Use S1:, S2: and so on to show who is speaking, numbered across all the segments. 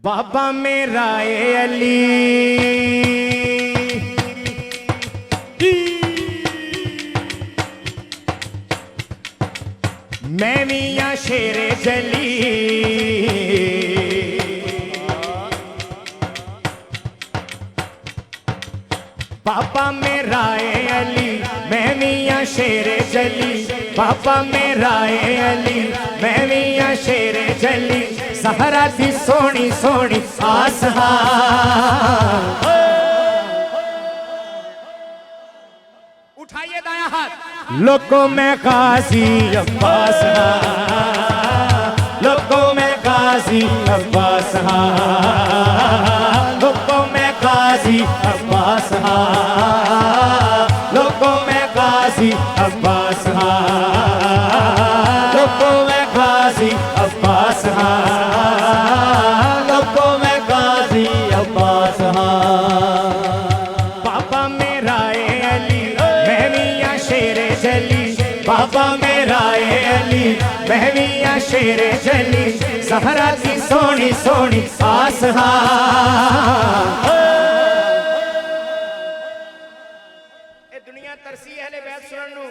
S1: बाबा मेरा ए अली मैं मियां शेरे जली बाबा मेरा ए अली मैं मियां शेरे जली बाबा मेरा ए अली मैं मियां शेरे जली सहरा दी सोनी सोनी आसहा उठाइए दाया हाथ। लोगों में काजी अब्बास लोगों में काजी अब्बास लोगों में काजी अब्बास लोगों में काजी अब्बास लोगों में काजी अब्बास लोगों में काजी अब्बास बाबा मेरा ए अली मैं मियां शेरे जली बाबा मेरा ए अली मैं मियां शेरे जली सहरा की सोनी सोनी आसहा ए दुनिया तरसी अहले बैत सुनन नु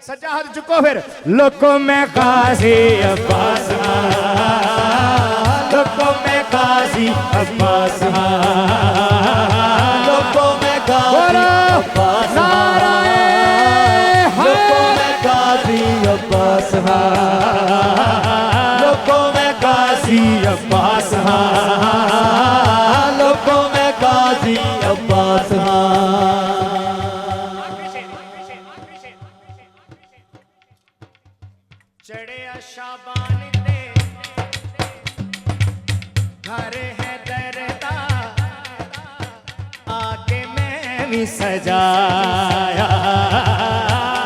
S1: सज्जा हाथ चुको फिर लोगों में काजी अब्बास लोगों में काजी अब्बास लोगों में काजी अब्बास लोगों में काजी अब्बास लोगों में काजी अब्बास लोगों में काजी अब्बास चढ़े शाबान दे घर है दरदा आके मैं भी सजाया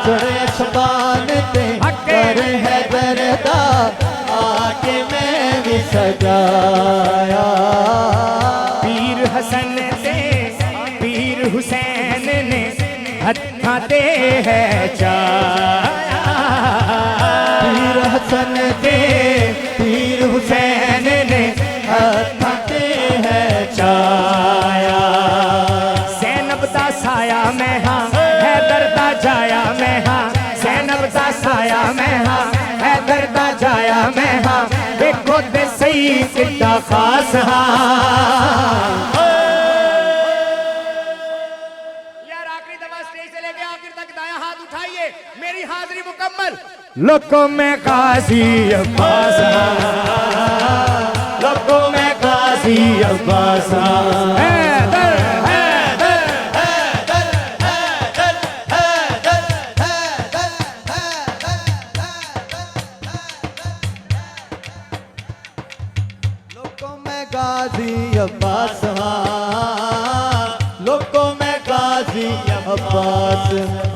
S2: चढ़े शाबान दे घर है दरदा आके मैं भी सजाया
S1: पीर हसन दे पीर हुसैन ने हत्था दे है चाया
S2: पीर हसन दे
S1: पीर हुसैन ने हत्था दे है चाया सैनब दा साया मैं हाँ हैदर दा जाया मैं हाँ सैनब दा साया मैं हाँ हैदर दा जाया मैं हाँ देखो ते सही कितना खास हाँ मेरी हाजिरी मुकम्मल लोगों में काजी अब्बास लोगों में काजी अब्बास हैदर हैदर हैदर हैदर हैदर
S2: लोगों में गाजी अब्बास लोगों में गाजी अब्बास